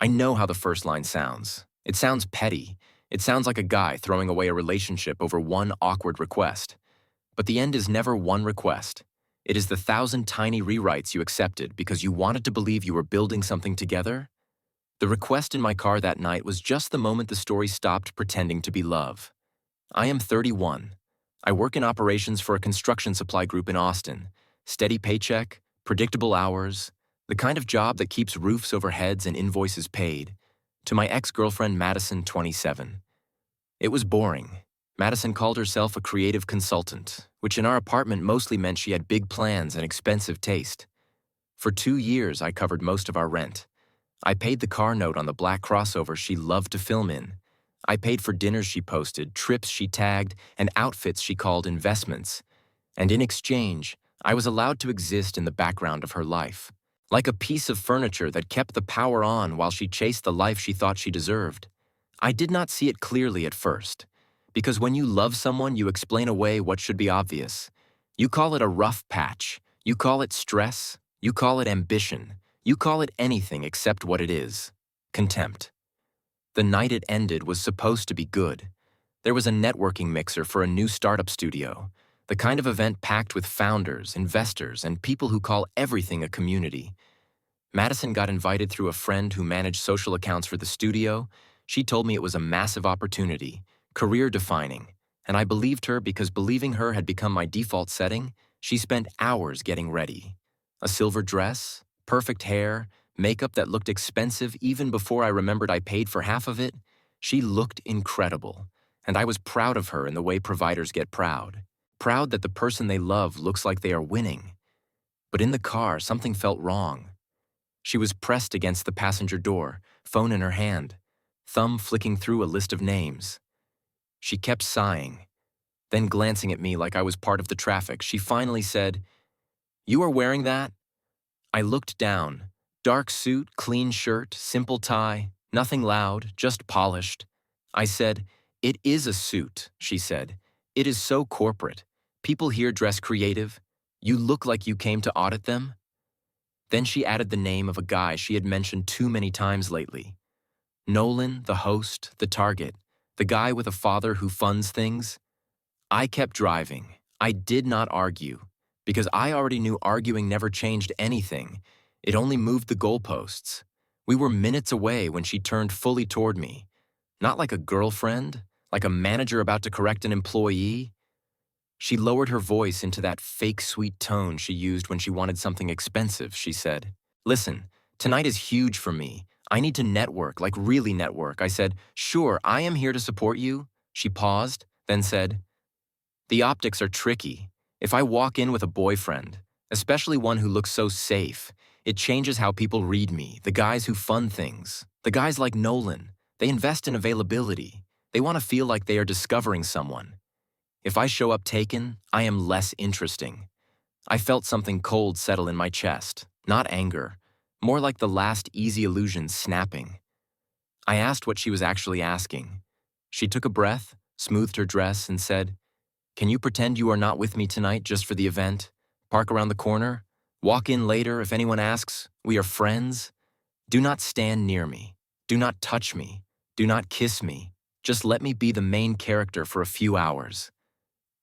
I know how the first line sounds. It sounds petty. It sounds like a guy throwing away a relationship over one awkward request. But the end is never one request. It is the 1,000 tiny rewrites you accepted because you wanted to believe you were building something together. The request in my car that night was just the moment the story stopped pretending to be love. I am 31. I work in operations for a construction supply group in Austin. Steady paycheck, predictable hours, the kind of job that keeps roofs over heads and invoices paid. To my ex-girlfriend Madison, 27. It was boring. Madison called herself a creative consultant, which in our apartment mostly meant she had big plans and expensive taste. For 2 years, I covered most of our rent. I paid the car note on the black crossover she loved to film in. I paid for dinners she posted, trips she tagged, and outfits she called investments. And in exchange, I was allowed to exist in the background of her life, like a piece of furniture that kept the power on while she chased the life she thought she deserved. I did not see it clearly at first, because when you love someone, you explain away what should be obvious. You call it a rough patch. You call it stress. You call it ambition. You call it anything except what it is: contempt. The night it ended was supposed to be good. There was a networking mixer for a new startup studio, the kind of event packed with founders, investors, and people who call everything a community. Madison got invited through a friend who managed social accounts for the studio. She told me it was a massive opportunity, career-defining, and I believed her because believing her had become my default setting. She spent hours getting ready. A silver dress, perfect hair, makeup that looked expensive even before I remembered I paid for half of it. She looked incredible, and I was proud of her in the way providers get proud. Proud that the person they love looks like they are winning. But in the car, something felt wrong. She was pressed against the passenger door, phone in her hand, thumb flicking through a list of names. She kept sighing. Then glancing at me like I was part of the traffic, she finally said, "You are wearing that?" I looked down. Dark suit, clean shirt, simple tie, nothing loud, just polished. I said, "It is a suit," she said. "It is so corporate. People here dress creative. You look like you came to audit them." Then she added the name of a guy she had mentioned too many times lately. Nolan, the host, the target, the guy with a father who funds things. I kept driving. I did not argue, because I already knew arguing never changed anything. It only moved the goalposts. We were minutes away when she turned fully toward me. Not like a girlfriend, like a manager about to correct an employee. She lowered her voice into that fake sweet tone she used when she wanted something expensive. She said, "Listen, tonight is huge for me. I need to network, like really network." I said, "Sure, I am here to support you." She paused, then said, "The optics are tricky. If I walk in with a boyfriend, especially one who looks so safe, it changes how people read me. The guys who fund things, the guys like Nolan, they invest in availability. They want to feel like they are discovering someone. If I show up taken, I am less interesting." I felt something cold settle in my chest, not anger, more like the last easy illusion snapping. I asked what she was actually asking. She took a breath, smoothed her dress, and said, "Can you pretend you are not with me tonight just for the event? Park around the corner? Walk in later if anyone asks? We are friends? Do not stand near me. Do not touch me. Do not kiss me. Just let me be the main character for a few hours."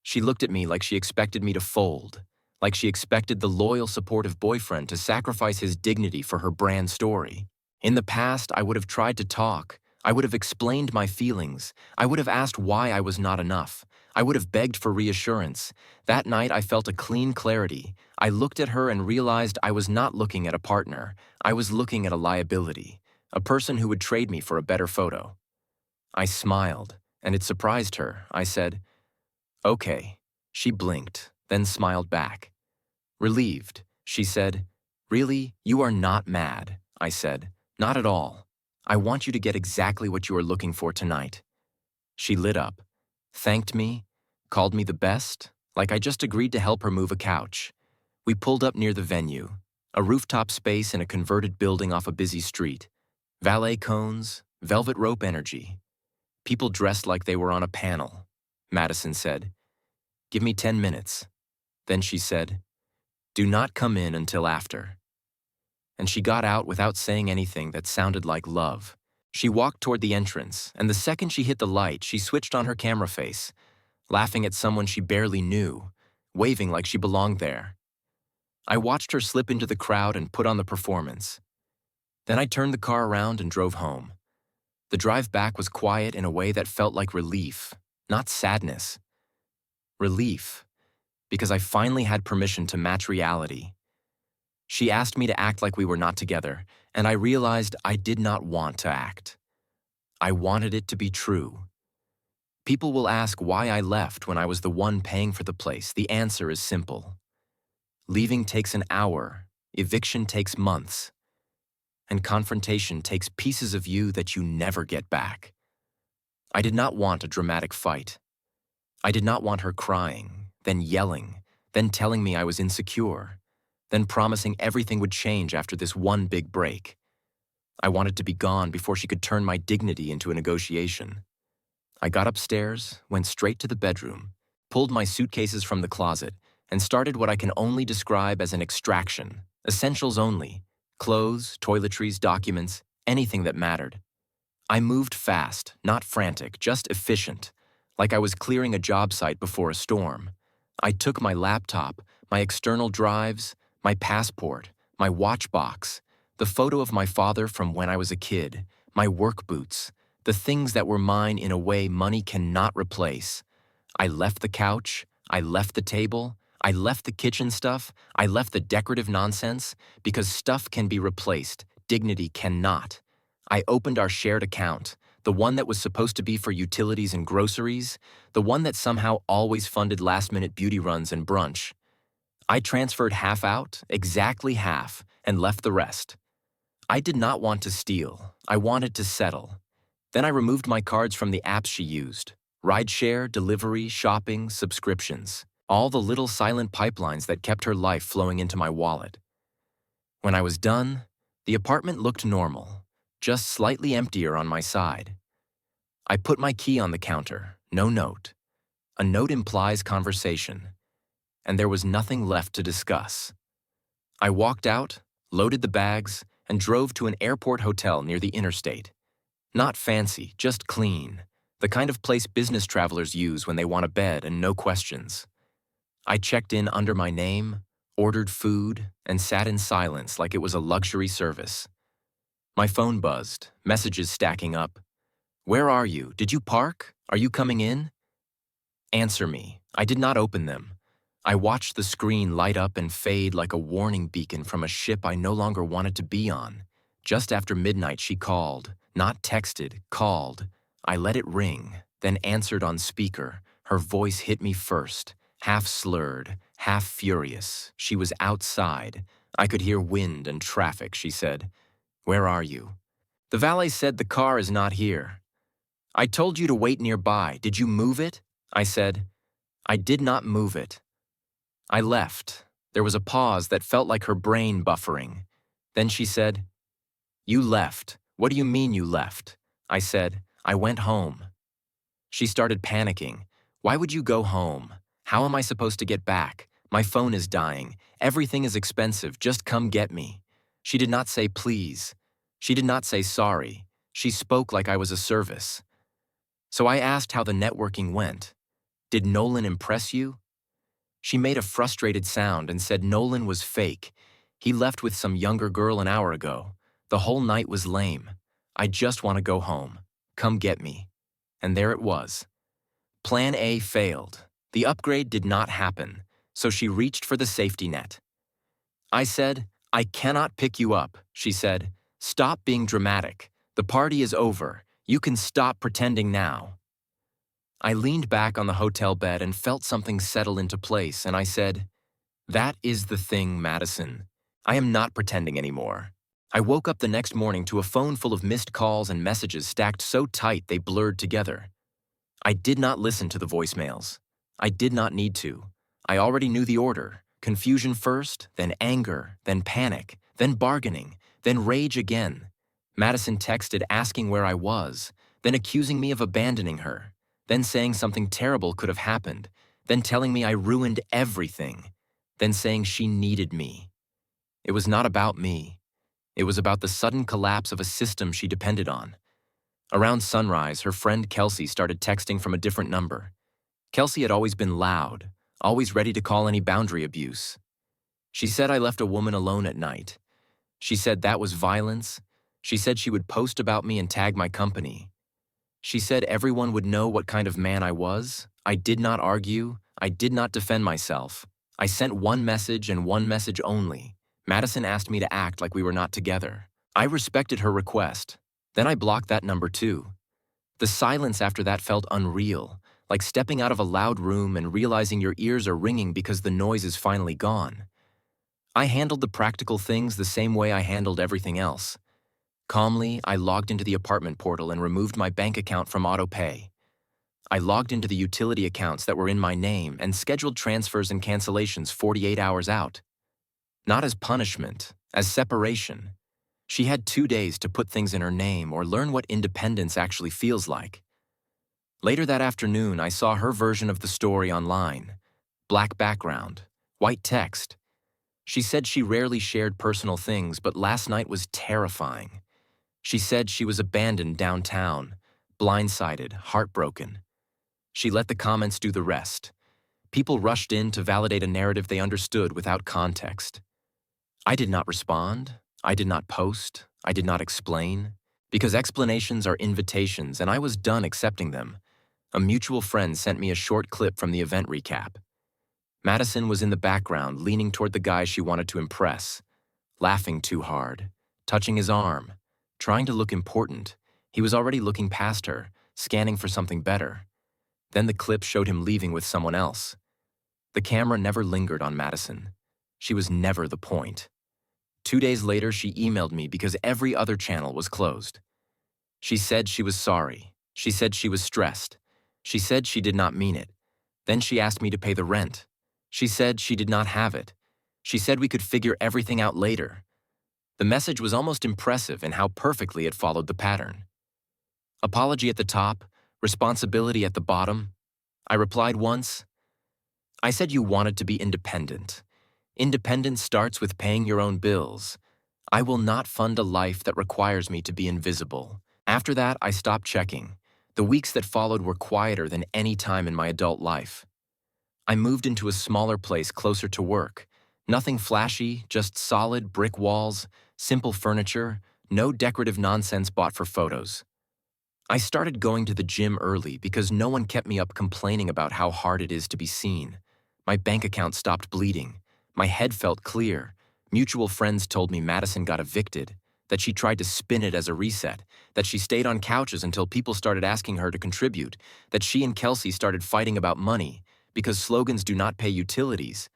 She looked at me like she expected me to fold, like she expected the loyal, supportive boyfriend to sacrifice his dignity for her brand story. In the past, I would have tried to talk. I would have explained my feelings. I would have asked why I was not enough. I would have begged for reassurance. That night, I felt a clean clarity. I looked at her and realized I was not looking at a partner. I was looking at a liability, a person who would trade me for a better photo. I smiled, and it surprised her. I said, "Okay." She blinked, then smiled back. Relieved, she said, "Really, you are not mad." I said, "Not at all. I want you to get exactly what you are looking for tonight." She lit up, thanked me, called me the best, like I just agreed to help her move a couch. We pulled up near the venue, a rooftop space in a converted building off a busy street. Valet cones, velvet rope energy. People dressed like they were on a panel. Madison said, "Give me 10 minutes. Then she said, "Do not come in until after." and she got out without saying anything that sounded like love. She walked toward the entrance, and the second she hit the light, she switched on her camera face, laughing at someone she barely knew, waving like she belonged there. I watched her slip into the crowd and put on the performance. Then I turned the car around and drove home. The drive back was quiet in a way that felt like relief, not sadness. Relief, because I finally had permission to match reality. She asked me to act like we were not together, and I realized I did not want to act. I wanted it to be true. People will ask why I left when I was the one paying for the place. The answer is simple. Leaving takes an hour, eviction takes months, and confrontation takes pieces of you that you never get back. I did not want a dramatic fight. I did not want her crying, then yelling, then telling me I was insecure, then promising everything would change after this one big break. I wanted to be gone before she could turn my dignity into a negotiation. I got upstairs, went straight to the bedroom, pulled my suitcases from the closet, and started what I can only describe as an extraction, essentials only, clothes, toiletries, documents, anything that mattered. I moved fast, not frantic, just efficient, like I was clearing a job site before a storm. I took my laptop, my external drives, my passport, my watch box, the photo of my father from when I was a kid, my work boots, the things that were mine in a way money cannot replace. I left the couch, I left the table, I left the kitchen stuff, I left the decorative nonsense, because stuff can be replaced, dignity cannot. I opened our shared account, the one that was supposed to be for utilities and groceries, the one that somehow always funded last-minute beauty runs and brunch. I transferred half out, exactly half, and left the rest. I did not want to steal, I wanted to settle. Then I removed my cards from the apps she used. Rideshare, delivery, shopping, subscriptions. All the little silent pipelines that kept her life flowing into my wallet. When I was done, the apartment looked normal, just slightly emptier on my side. I put my key on the counter, no note. A note implies conversation, and there was nothing left to discuss. I walked out, loaded the bags, and drove to an airport hotel near the interstate. Not fancy, just clean, the kind of place business travelers use when they want a bed and no questions. I checked in under my name, ordered food, and sat in silence like it was a luxury service. My phone buzzed, messages stacking up. Where are you? Did you park? Are you coming in? Answer me. I did not open them. I watched the screen light up and fade like a warning beacon from a ship I no longer wanted to be on. Just after midnight, she called, not texted, called. I let it ring, then answered on speaker. Her voice hit me first. Half slurred, half furious. She was outside. I could hear wind and traffic, she said. Where are you? The valet said the car is not here. I told you to wait nearby. Did you move it? I said. I did not move it. I left. There was a pause that felt like her brain buffering. Then she said, You left. What do you mean you left? I said, I went home. She started panicking. Why would you go home? How am I supposed to get back? My phone is dying. Everything is expensive. Just come get me. She did not say please. She did not say sorry. She spoke like I was a service. So I asked how the networking went. Did Nolan impress you? She made a frustrated sound and said Nolan was fake. He left with some younger girl an hour ago. The whole night was lame. I just want to go home. Come get me. And there it was. Plan A failed. The upgrade did not happen, so she reached for the safety net. I said, I cannot pick you up, she said. Stop being dramatic. The party is over. You can stop pretending now. I leaned back on the hotel bed and felt something settle into place, and I said, That is the thing, Madison. I am not pretending anymore. I woke up the next morning to a phone full of missed calls and messages stacked so tight they blurred together. I did not listen to the voicemails. I did not need to. I already knew the order. Confusion first, then anger, then panic, then bargaining, then rage again. Madison texted asking where I was, then accusing me of abandoning her, then saying something terrible could have happened, then telling me I ruined everything, then saying she needed me. It was not about me. It was about the sudden collapse of a system she depended on. Around sunrise, her friend Kelsey started texting from a different number. Kelsey had always been loud, always ready to call any boundary abuse. She said I left a woman alone at night. She said that was violence. She said she would post about me and tag my company. She said everyone would know what kind of man I was. I did not argue. I did not defend myself. I sent one message and one message only. Madison asked me to act like we were not together. I respected her request. Then I blocked that number too. The silence after that felt unreal, like stepping out of a loud room and realizing your ears are ringing because the noise is finally gone. I handled the practical things the same way I handled everything else. Calmly, I logged into the apartment portal and removed my bank account from autopay. I logged into the utility accounts that were in my name and scheduled transfers and cancellations 48 hours out. Not as punishment, as separation. She had 2 days to put things in her name or learn what independence actually feels like. Later that afternoon, I saw her version of the story online. Black background, white text. She said she rarely shared personal things, but last night was terrifying. She said she was abandoned downtown, blindsided, heartbroken. She let the comments do the rest. People rushed in to validate a narrative they understood without context. I did not respond. I did not post. I did not explain. Because explanations are invitations, and I was done accepting them. A mutual friend sent me a short clip from the event recap. Madison was in the background, leaning toward the guy she wanted to impress, laughing too hard, touching his arm, trying to look important. He was already looking past her, scanning for something better. Then the clip showed him leaving with someone else. The camera never lingered on Madison. She was never the point. 2 days later, she emailed me because every other channel was closed. She said she was sorry. She said she was stressed. She said she did not mean it. Then she asked me to pay the rent. She said she did not have it. She said we could figure everything out later. The message was almost impressive in how perfectly it followed the pattern. Apology at the top, responsibility at the bottom. I replied once. I said you wanted to be independent. Independence starts with paying your own bills. I will not fund a life that requires me to be invisible. After that, I stopped checking. The weeks that followed were quieter than any time in my adult life. I moved into a smaller place closer to work. Nothing flashy, just solid brick walls, simple furniture, no decorative nonsense bought for photos. I started going to the gym early because no one kept me up complaining about how hard it is to be seen. My bank account stopped bleeding. My head felt clear. Mutual friends told me Madison got evicted, that she tried to spin it as a reset, that she stayed on couches until people started asking her to contribute, that she and Kelsey started fighting about money because slogans do not pay utilities.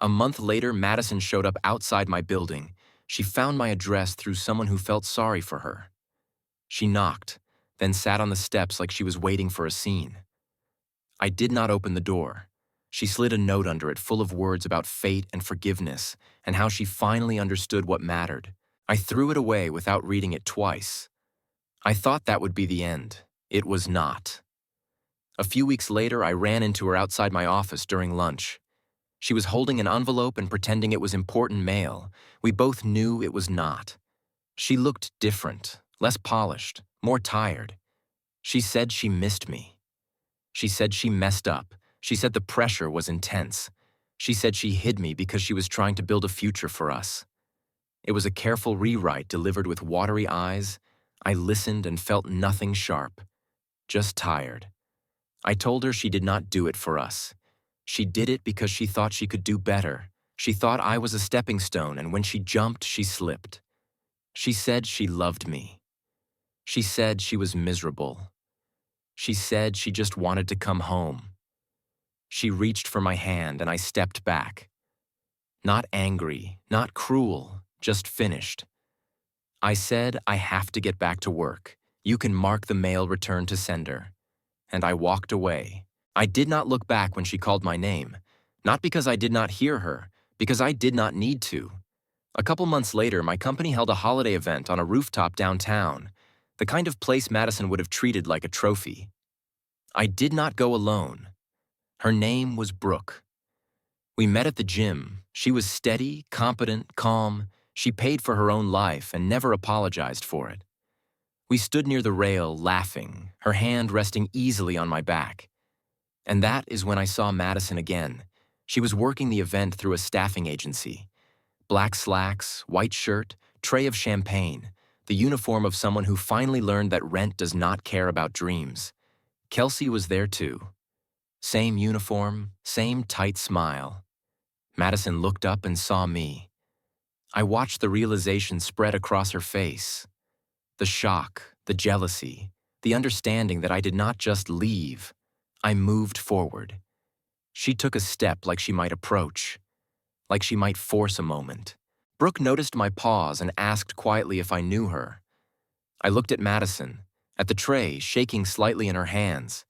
A month later, Madison showed up outside my building. She found my address through someone who felt sorry for her. She knocked, then sat on the steps like she was waiting for a scene. I did not open the door. She slid a note under it full of words about fate and forgiveness and how she finally understood what mattered. I threw it away without reading it twice. I thought that would be the end. It was not. A few weeks later, I ran into her outside my office during lunch. She was holding an envelope and pretending it was important mail. We both knew it was not. She looked different, less polished, more tired. She said she missed me. She said she messed up. She said the pressure was intense. She said she hid me because she was trying to build a future for us. It was a careful rewrite delivered with watery eyes. I listened and felt nothing sharp, just tired. I told her she did not do it for us. She did it because she thought she could do better. She thought I was a stepping stone, and when she jumped, she slipped. She said she loved me. She said she was miserable. She said she just wanted to come home. She reached for my hand, and I stepped back. Not angry, not cruel, just finished. I said, I have to get back to work. You can mark the mail return to sender. And I walked away. I did not look back when she called my name. Not because I did not hear her, because I did not need to. A couple months later, my company held a holiday event on a rooftop downtown, the kind of place Madison would have treated like a trophy. I did not go alone. Her name was Brooke. We met at the gym. She was steady, competent, calm. She paid for her own life and never apologized for it. We stood near the rail, laughing, her hand resting easily on my back. And that is when I saw Madison again. She was working the event through a staffing agency. Black slacks, white shirt, tray of champagne, the uniform of someone who finally learned that rent does not care about dreams. Kelsey was there too. Same uniform, same tight smile. Madison looked up and saw me. I watched the realization spread across her face. The shock, the jealousy, the understanding that I did not just leave. I moved forward. She took a step like she might approach, like she might force a moment. Brooke noticed my pause and asked quietly if I knew her. I looked at Madison, at the tray shaking slightly in her hands,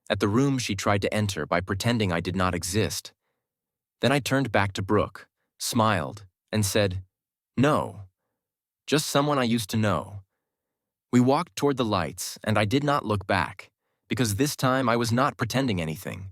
at the room she tried to enter by pretending I did not exist. Then I turned back to Brooke, smiled, and said, "No, just someone I used to know." We walked toward the lights, and I did not look back, because this time I was not pretending anything.